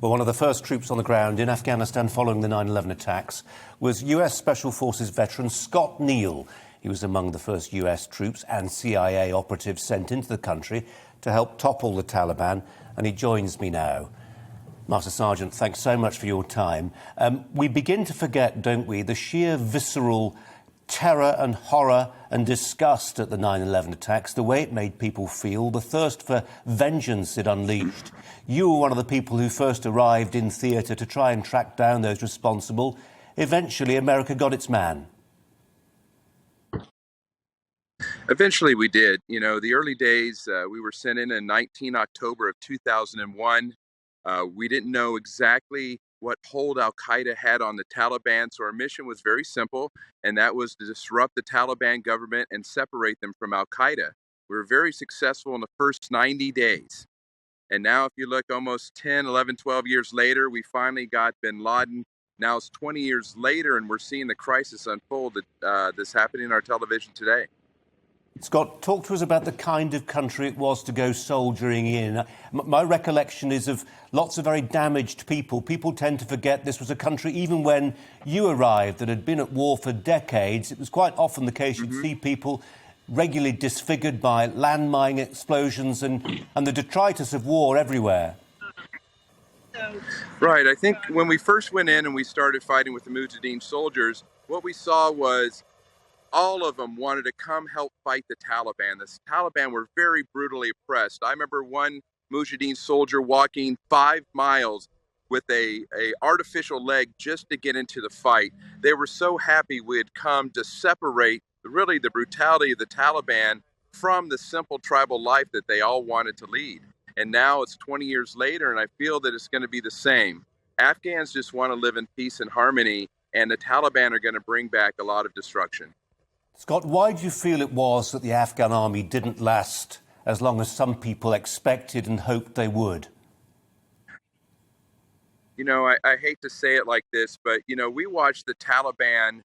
Well, one of the first troops on the ground in Afghanistan following the 9/11 attacks was US Special Forces veteran Scott Neal. He was among the first US troops and CIA operatives sent into the country to help topple the Taliban, and he joins me now. Master Sergeant, thanks so much for your time. We begin to forget, don't we, the sheer visceral terror and horror and disgust at the 9/11 attacks, the way it made people feel, the thirst for vengeance it unleashed. You were one of the people who first arrived in theatre to try and track down those responsible. Eventually, America got its man. Eventually we did. You know, the early days, we were sent in 19 October of 2001. We didn't know exactly what hold Al-Qaeda had on the Taliban, so our mission was very simple, and that was to disrupt the Taliban government and separate them from Al-Qaeda. We were very successful in the first 90 days. And now if you look almost 10, 11, 12 years later, we finally got bin Laden. Now it's 20 years later, and we're seeing the crisis unfold that's happening in our television today. Scott, talk to us about the kind of country it was to go soldiering in. My recollection is of lots of very damaged people. People tend to forget this was a country, even when you arrived, that had been at war for decades. It was quite often the case you'd see people regularly disfigured by landmine explosions and the detritus of war everywhere. Right. I think when we first went in and we started fighting with the Mujahideen soldiers, what we saw was all of them wanted to come help fight the Taliban. The Taliban were very brutally oppressed. I remember one Mujahideen soldier walking 5 miles with a artificial leg just to get into the fight. They were so happy we had come to separate really the brutality of the Taliban from the simple tribal life that they all wanted to lead. And now it's 20 years later, and I feel that it's going to be the same. Afghans just want to live in peace and harmony, and the Taliban are going to bring back a lot of destruction. Scott, why do you feel it was that the Afghan army didn't last as long as some people expected and hoped they would? You know, I hate to say it like this, but, you know, we watched the Taliban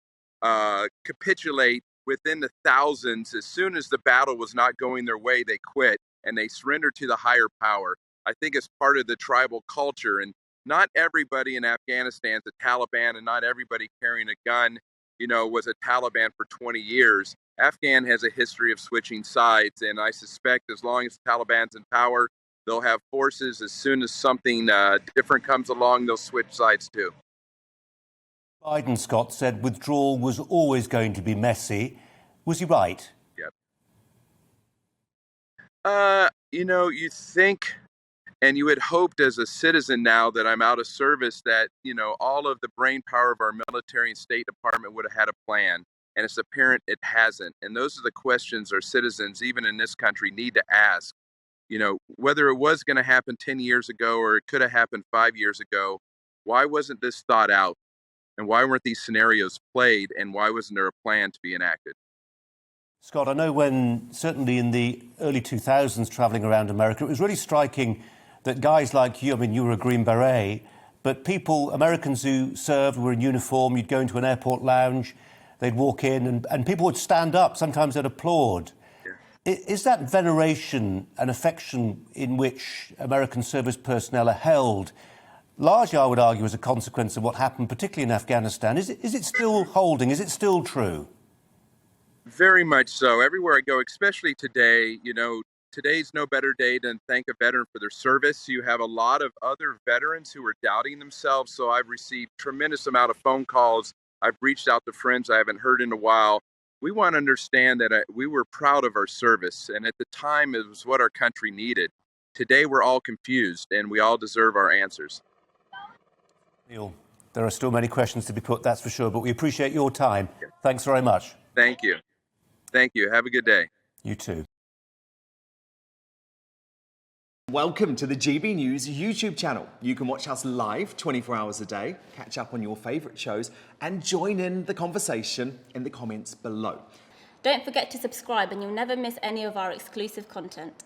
capitulate within the thousands. As soon as the battle was not going their way, they quit and they surrendered to the higher power. I think it's part of the tribal culture, and not everybody in Afghanistan is a Taliban, and not everybody carrying a gun, you know, was a Taliban for 20 years. Afghan has a history of switching sides, and I suspect as long as the Taliban's in power, they'll have forces. As soon as something different comes along, they'll switch sides too. Biden, Scott, said withdrawal was always going to be messy. Was he right? Yep. You know, you think, and you had hoped as a citizen now that I'm out of service that, you know, all of the brain power of our military and State Department would have had a plan. And it's apparent it hasn't. And those are the questions our citizens, even in this country, need to ask. You know, whether it was going to happen 10 years ago or it could have happened 5 years ago, why wasn't this thought out? And why weren't these scenarios played? And why wasn't there a plan to be enacted? Scott, I know when, certainly in the early 2000s, travelling around America, it was really striking that guys like you, I mean, you were a Green Beret, but people, Americans who served, were in uniform, you'd go into an airport lounge, they'd walk in and people would stand up, sometimes they'd applaud. Yeah. Is that veneration and affection in which American service personnel are held, largely, I would argue, as a consequence of what happened, particularly in Afghanistan? Is it still holding? Is it still true? Very much so. Everywhere I go, especially today, you know, today's no better day than thank a veteran for their service. You have a lot of other veterans who are doubting themselves. So I've received tremendous amount of phone calls. I've reached out to friends I haven't heard in a while. We want to understand that we were proud of our service. And at the time, it was what our country needed. Today, we're all confused and we all deserve our answers. Neil, there are still many questions to be put, that's for sure, but we appreciate your time. Yeah. Thanks very much. Thank you. Thank you. Have a good day. You too. Welcome to the GB News YouTube channel. You can watch us live 24 hours a day, catch up on your favourite shows, and join in the conversation in the comments below. Don't forget to subscribe and you'll never miss any of our exclusive content.